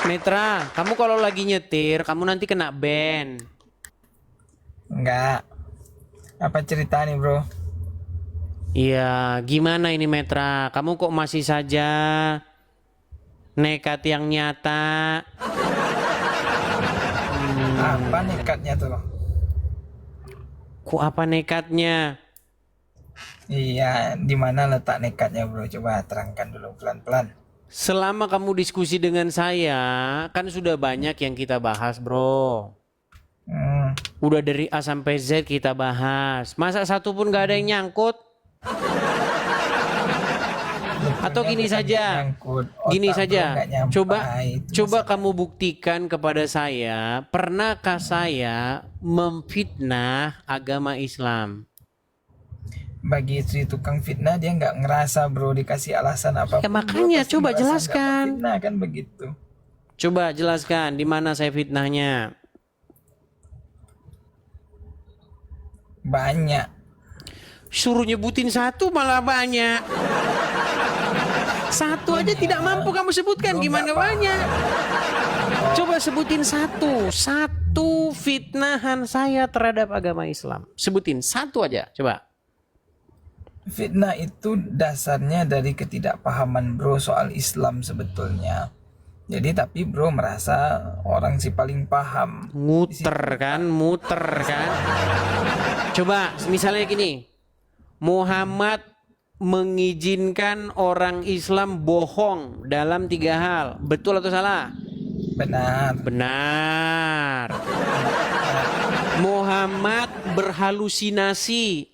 Netra, kamu kalau lagi nyetir, kamu nanti kena ban. Enggak. Apa cerita nih, bro? Iya, gimana ini Metra? Kamu kok masih saja nekat yang nyata? Apa nekatnya tuh? Kok apa nekatnya? Iya, di mana letak nekatnya, bro? Coba terangkan dulu pelan-pelan. Selama kamu diskusi dengan saya, kan sudah banyak yang kita bahas, bro. Hmm, Udah dari A sampai Z kita bahas. Masa satu pun gak ada yang nyangkut? Atau betulnya gini bukan saja, nyangkut. gini Otak bro saja. nggak nyampe. Coba, Itu coba masalah. kamu buktikan kepada saya, pernahkah saya memfitnah agama Islam? Bagi istri tukang fitnah, dia nggak ngerasa, bro, dikasih alasan Ya apapun. Bro makanya, pasti coba merasa nggak jelaskan. memfitnah, kan begitu. Coba jelaskan di mana saya fitnahnya. Banyak. Suruh nyebutin satu malah banyak. Satu aja tidak mampu kamu sebutkan, Bro gimana nggak paham. banyak? Coba sebutin satu. Satu fitnahan saya terhadap agama Islam. Sebutin satu aja, coba. Fitnah itu dasarnya dari ketidakpahaman, bro, soal Islam sebetulnya. Jadi tapi bro merasa orang si paling paham. Di situ Muter kan, muter kan. Coba misalnya gini. Muhammad mengizinkan orang Islam bohong dalam 3 hal. Betul atau salah? benar. Benar. Muhammad berhalusinasi.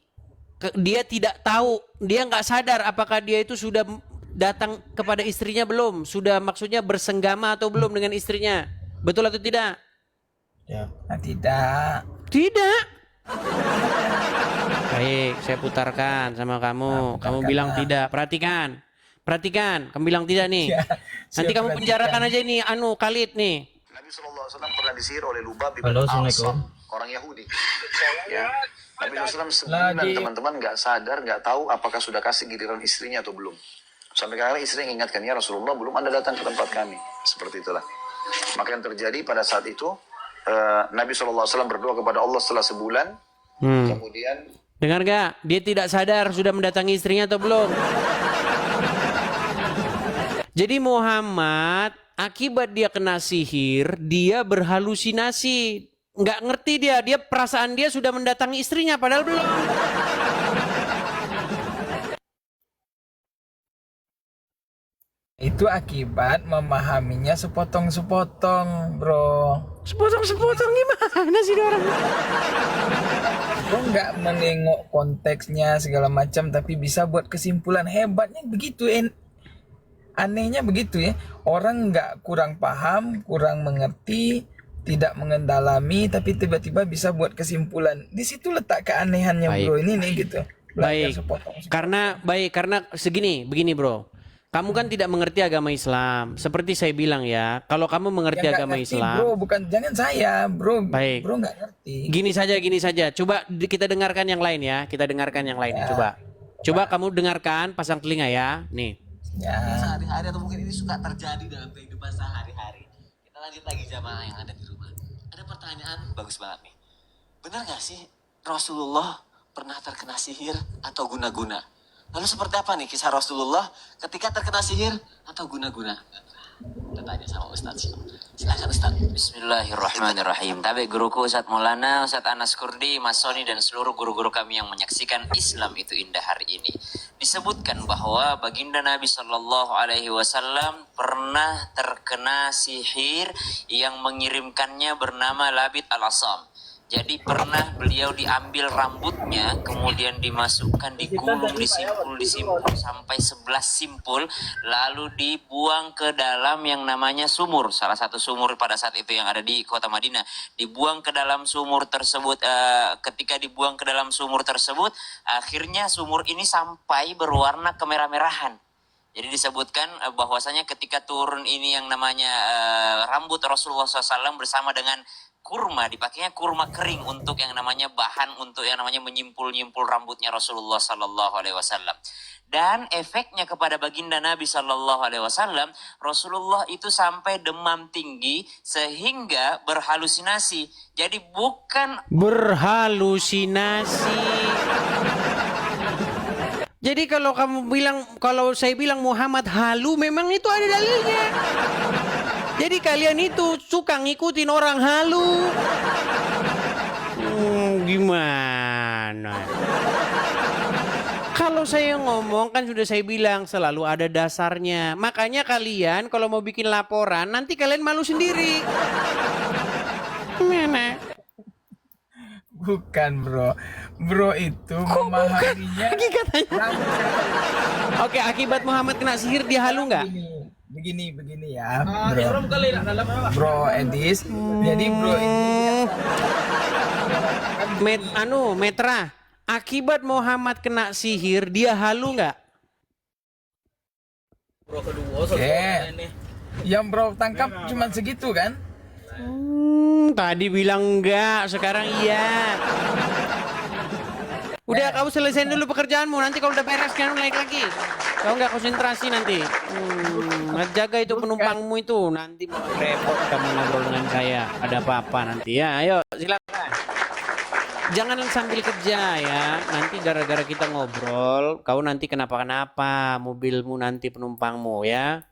Dia tidak tahu, dia nggak sadar apakah dia itu sudah datang kepada istrinya belum, sudah maksudnya bersenggama atau belum dengan istrinya. Betul atau tidak? Ya. Nah, tidak. Tidak. Baik, saya putarkan sama kamu. Kamu putarkan, bilang tidak. Perhatikan. Perhatikan, kamu bilang tidak nih. Ya, Nanti saya kamu perhatikan. penjarakan aja nih Khalid nih. Nabi SAW pernah disihir oleh Lubab bin Halo, Al-Asam, Assalamualaikum. orang Yahudi. Ya. Nabi SAW sebulan Lagi. teman-teman nggak sadar, nggak tahu apakah sudah kasih giliran istrinya atau belum. Sampai kadang istri yang ingatkan, ya Rasulullah belum Anda datang ke tempat kami. Seperti itulah. Maka yang terjadi pada saat itu, Nabi SAW berdoa kepada Allah setelah sebulan, kemudian Dengar gak? Dia tidak sadar sudah mendatangi istrinya atau belum. Jadi Muhammad akibat dia kena sihir, dia berhalusinasi. Nggak ngerti dia perasaan dia sudah mendatangi istrinya padahal belum. Itu akibat memahaminya sepotong-sepotong, bro. Sepotong-sepotong gimana sih dia orang? Bro nggak menengok konteksnya segala macam, tapi bisa buat kesimpulan. Hebatnya begitu, anehnya begitu ya. Orang nggak kurang paham, kurang mengerti, tidak mengendalami, tapi tiba-tiba bisa buat kesimpulan. Di situ letak keanehannya, Baik. bro. Ini nih gitu. Belajar Baik. sepotong-sepotong. Karena begini bro. Kamu kan tidak mengerti agama Islam. Seperti saya bilang ya, kalau kamu mengerti Ya, nggak agama ngerti, Islam, bro, bukan, jangan saya, bro. Baik. Bro nggak ngerti. gini saja. Coba kita dengarkan yang lain ya. Kita dengarkan yang lain. Ya. Coba kamu dengarkan, pasang telinga ya. Nih. Ya, sehari-hari atau mungkin ini suka terjadi dalam kehidupan sehari-hari. Kita lanjut lagi jamaah yang ada di rumah. Ada pertanyaan bagus banget nih. Benar gak sih Rasulullah pernah terkena sihir atau guna-guna? Lalu seperti apa nih kisah Rasulullah ketika terkena sihir atau guna-guna? Kita tanya sama Ustadz. Silakan Ustadz. Bismillahirrahmanirrahim. Tapi guruku Ustadz Maulana, Ustadz Anas Kurdi, Mas Soni dan seluruh guru-guru kami yang menyaksikan Islam itu indah hari ini. Disebutkan bahwa baginda Nabi Shallallahu Alaihi Wasallam pernah terkena sihir yang mengirimkannya bernama Labid al-Asam. Jadi pernah beliau diambil rambutnya, kemudian dimasukkan, digulung, disimpul sampai 11 simpul, lalu dibuang ke dalam yang namanya sumur. Salah satu sumur pada saat itu yang ada di kota Madinah. Dibuang ke dalam sumur tersebut, ketika dibuang ke dalam sumur tersebut, akhirnya sumur ini sampai berwarna kemerah-merahan. Jadi disebutkan bahwasanya ketika turun ini yang namanya rambut Rasulullah SAW bersama dengan kurma, dipakainya kurma kering untuk yang namanya bahan untuk yang namanya menyimpul-nyimpul rambutnya Rasulullah Sallallahu Alaihi Wasallam. Dan efeknya kepada baginda Nabi Sallallahu Alaihi Wasallam, Rasulullah itu sampai demam tinggi sehingga berhalusinasi. Jadi bukan Berhalusinasi. Jadi kalau saya bilang Muhammad halu, memang itu ada dalilnya. Jadi kalian itu suka ngikutin orang halu. Gimana? Kalau saya ngomong kan sudah saya bilang selalu ada dasarnya. Makanya kalian kalau mau bikin laporan nanti kalian malu sendiri. Gimana? Bukan bro. Bro itu memahaminya. Katanya. Oke, akibat Muhammad kena sihir dia halu nggak? Begini ya bro. Bro Edis. Jadi bro ini Metra. Akibat Muhammad kena sihir dia halu nggak? yang bro tangkap cuma segitu kan? Tadi bilang enggak, sekarang iya. Udah, kamu selesaiin dulu pekerjaanmu. Nanti kalau udah beres kamu naik lagi. Kau nggak konsentrasi nanti. Jaga itu penumpangmu itu. Nanti mau repot kamu ngobrol dengan saya. Ada apa-apa nanti ya. Ayo, silakan. Jangan sambil kerja ya. Nanti gara-gara kita ngobrol, kau nanti kenapa-kenapa mobilmu nanti penumpangmu ya.